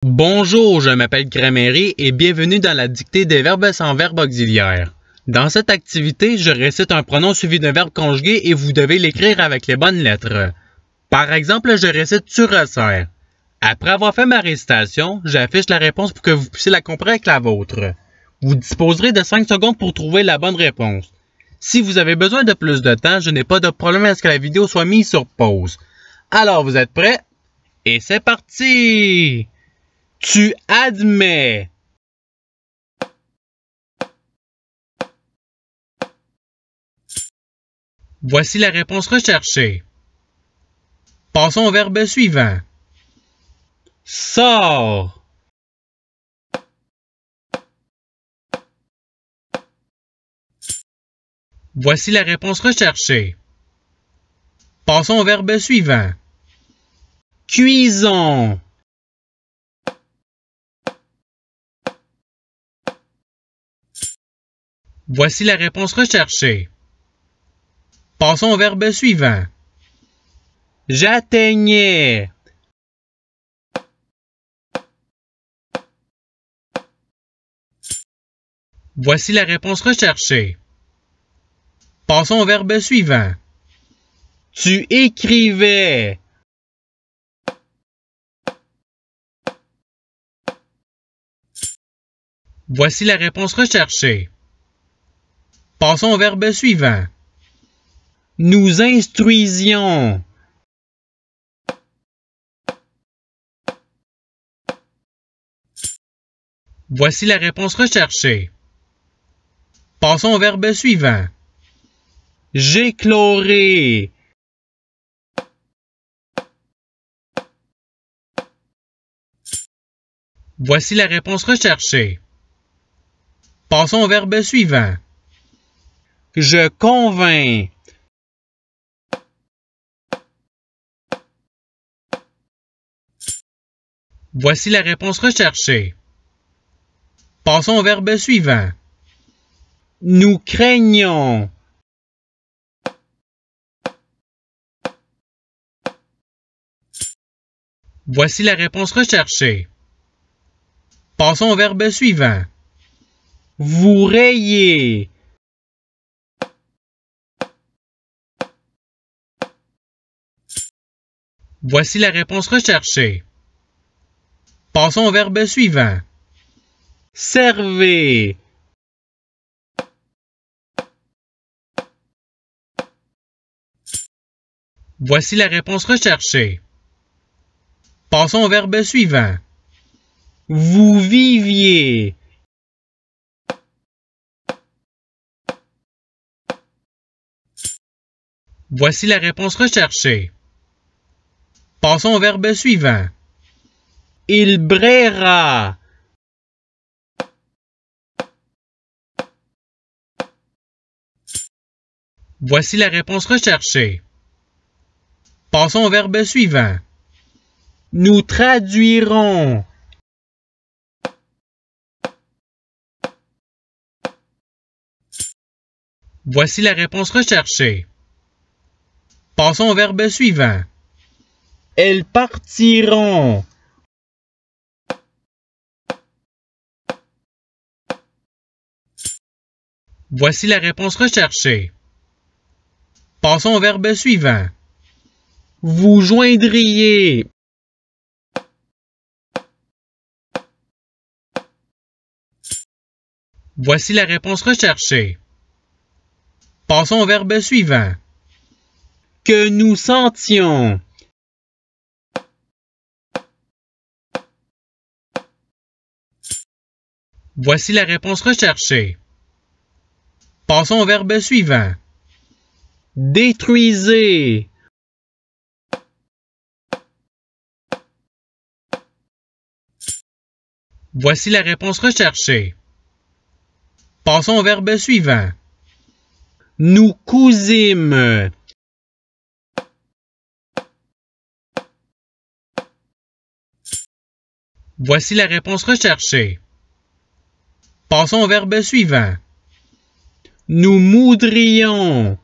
Bonjour, je m'appelle Grammaire et bienvenue dans la dictée des verbes sans verbe auxiliaire. Dans cette activité, je récite un pronom suivi d'un verbe conjugué et vous devez l'écrire avec les bonnes lettres. Par exemple, je récite tu resserres. Après avoir fait ma récitation, j'affiche la réponse pour que vous puissiez la comparer avec la vôtre. Vous disposerez de 5 secondes pour trouver la bonne réponse. Si vous avez besoin de plus de temps, je n'ai pas de problème à ce que la vidéo soit mise sur pause. Alors, vous êtes prêts? Et c'est parti! Tu admets. Voici la réponse recherchée. Passons au verbe suivant. Sors. Voici la réponse recherchée. Passons au verbe suivant. Cuisons. Voici la réponse recherchée. Passons au verbe suivant. J'atteignais. Voici la réponse recherchée. Passons au verbe suivant. Tu écrivais. Voici la réponse recherchée. Passons au verbe suivant. Nous instruisions. Voici la réponse recherchée. Passons au verbe suivant. J'éclorai. Voici la réponse recherchée. Passons au verbe suivant. Je convainc. Voici la réponse recherchée. Passons au verbe suivant. Nous craignons. Voici la réponse recherchée. Passons au verbe suivant. Vous rayez. Voici la réponse recherchée. Passons au verbe suivant. Servez. Voici la réponse recherchée. Passons au verbe suivant. Vous viviez. Voici la réponse recherchée. Passons au verbe suivant. Il braillera. Voici la réponse recherchée. Passons au verbe suivant. Nous traduirons. Voici la réponse recherchée. Passons au verbe suivant. Elles partiront. Voici la réponse recherchée. Passons au verbe suivant. Vous joindriez. Voici la réponse recherchée. Passons au verbe suivant. Que nous sentions. Voici la réponse recherchée. Passons au verbe suivant. Détruisez. Voici la réponse recherchée. Passons au verbe suivant. Nous cousîmes. Voici la réponse recherchée. Passons au verbe suivant. Nous moudrions.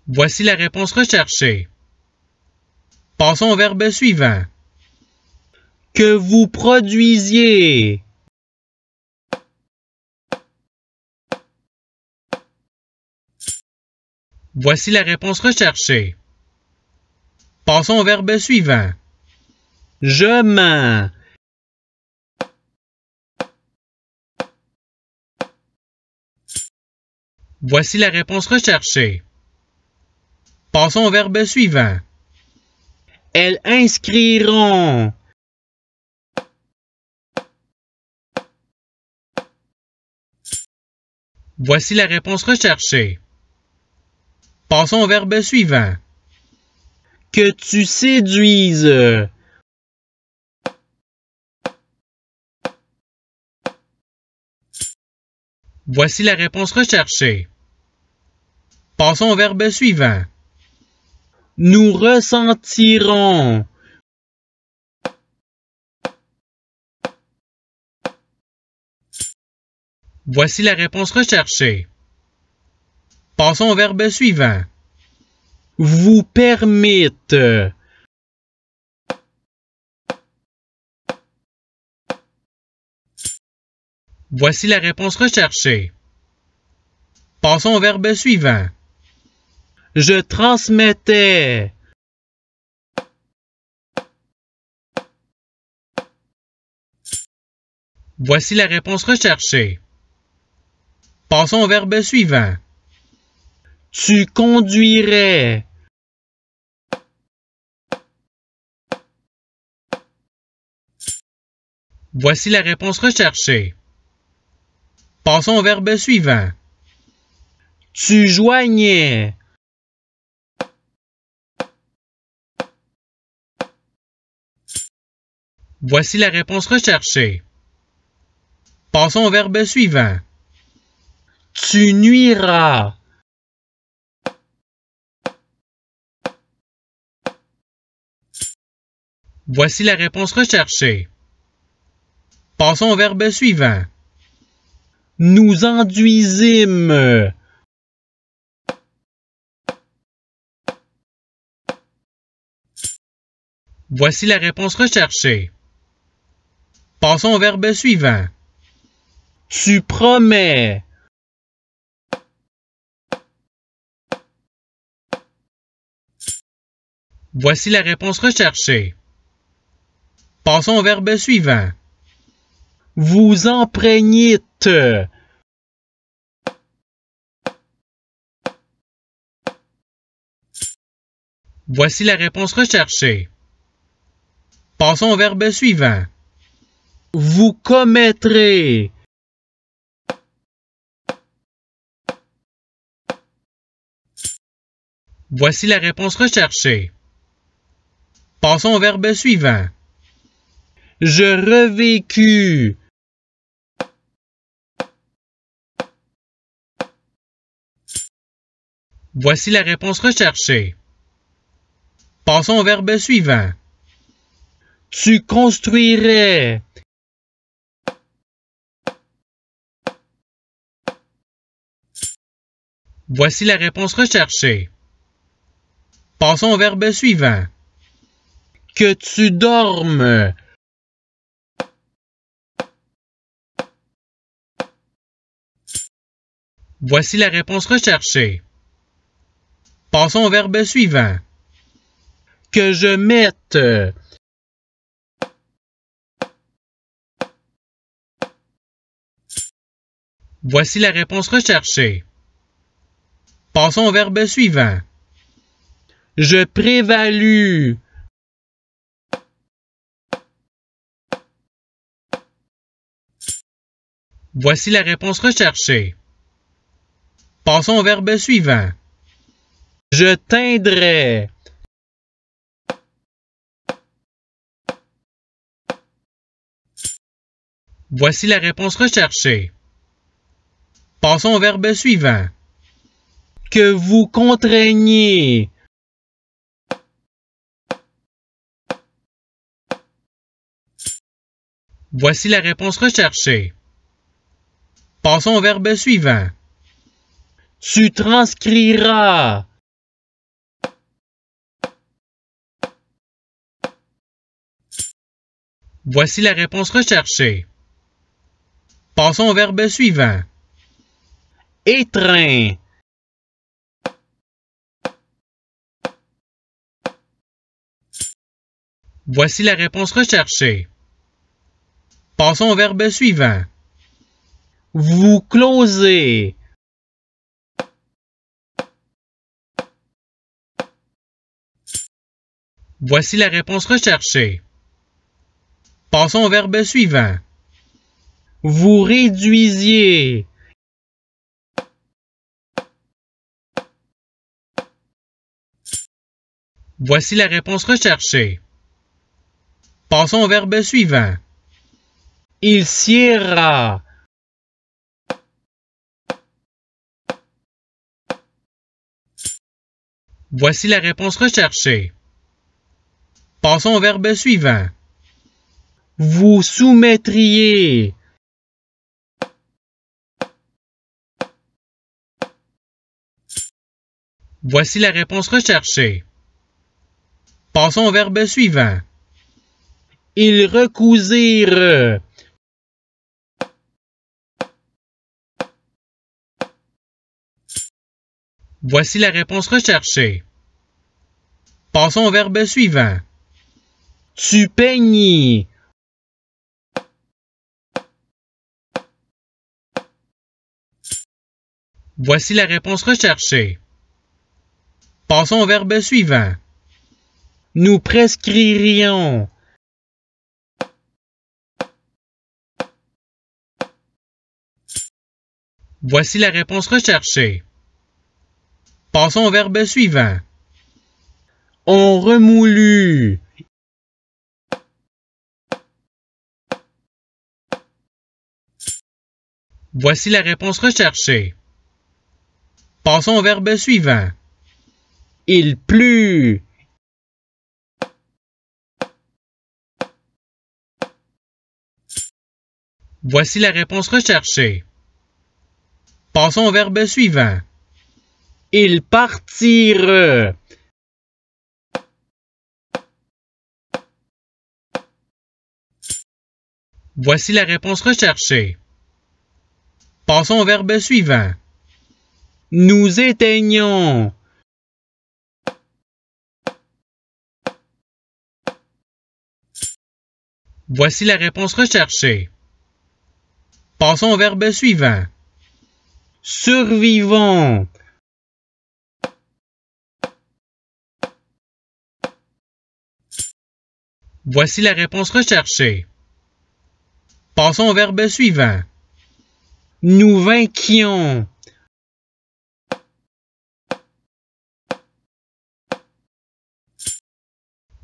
Voici la réponse recherchée. Passons au verbe suivant. Que vous produisiez. Voici la réponse recherchée. Passons au verbe suivant. Je mens. Voici la réponse recherchée. Passons au verbe suivant. Elles inscriront. Voici la réponse recherchée. Passons au verbe suivant. Que tu séduises. Voici la réponse recherchée. Passons au verbe suivant. Nous ressentirons. Voici la réponse recherchée. Passons au verbe suivant. Vous permettent. Voici la réponse recherchée. Passons au verbe suivant. Je transmettais. Voici la réponse recherchée. Passons au verbe suivant. Tu conduirais. Voici la réponse recherchée. Passons au verbe suivant. Tu joignais. Voici la réponse recherchée. Passons au verbe suivant. Tu nuiras. Voici la réponse recherchée. Passons au verbe suivant. Nous enduisîmes. Voici la réponse recherchée. Passons au verbe suivant. Tu promets. Voici la réponse recherchée. Passons au verbe suivant. Vous empreignîtes. Voici la réponse recherchée. Passons au verbe suivant. Vous commettrez. Voici la réponse recherchée. Passons au verbe suivant. Je revécus. Voici la réponse recherchée. Passons au verbe suivant. Tu construirais. Voici la réponse recherchée. Passons au verbe suivant. Que tu dormes. Voici la réponse recherchée. Passons au verbe suivant. Que je mette. Voici la réponse recherchée. Passons au verbe suivant. Je prévalue. Voici la réponse recherchée. Passons au verbe suivant. Je teindrais. Voici la réponse recherchée. Passons au verbe suivant. Que vous contraignez. Voici la réponse recherchée. Passons au verbe suivant. Tu transcriras. Voici la réponse recherchée. Passons au verbe suivant. Étreint. Voici la réponse recherchée. Passons au verbe suivant. Vous closez. Voici la réponse recherchée. Passons au verbe suivant. Vous réduisiez. Voici la réponse recherchée. Passons au verbe suivant. Il siera. Voici la réponse recherchée. Passons au verbe suivant. Vous soumettriez. Voici la réponse recherchée. Passons au verbe suivant. Ils recousirent. Voici la réponse recherchée. Passons au verbe suivant. Tu peignis. Voici la réponse recherchée. Passons au verbe suivant. Nous prescririons. Voici la réponse recherchée. Passons au verbe suivant. On remoulut. Voici la réponse recherchée. Passons au verbe suivant. Il plut. Voici la réponse recherchée. Passons au verbe suivant. Ils partirent. Voici la réponse recherchée. Passons au verbe suivant. Nous éteignons. Voici la réponse recherchée. Passons au verbe suivant. Survivons. Voici la réponse recherchée. Passons au verbe suivant. Nous vainquions.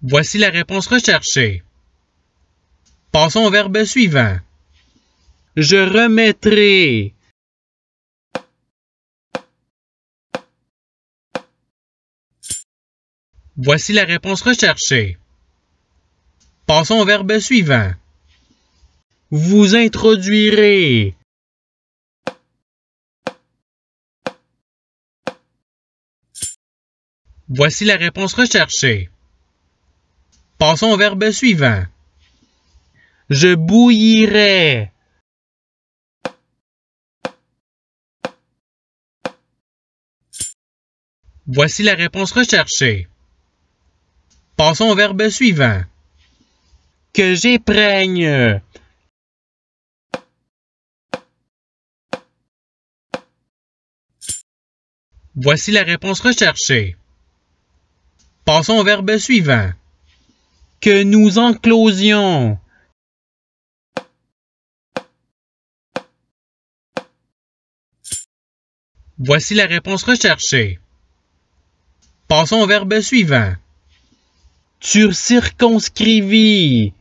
Voici la réponse recherchée. Passons au verbe suivant. Je remettrai. Voici la réponse recherchée. Passons au verbe suivant. Vous introduirez. Voici la réponse recherchée. Passons au verbe suivant. Je bouillirai. Voici la réponse recherchée. Passons au verbe suivant. Que j'épreigne. Voici la réponse recherchée. Passons au verbe suivant. Que nous enclosions. Voici la réponse recherchée. Passons au verbe suivant. Tu circonscrivis.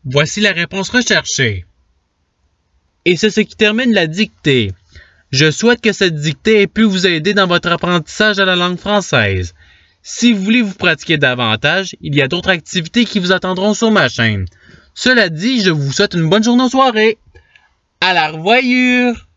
Voici la réponse recherchée. Et c'est ce qui termine la dictée. Je souhaite que cette dictée ait pu vous aider dans votre apprentissage de la langue française. Si vous voulez vous pratiquer davantage, il y a d'autres activités qui vous attendront sur ma chaîne. Cela dit, je vous souhaite une bonne journée ou soirée. À la revoyure!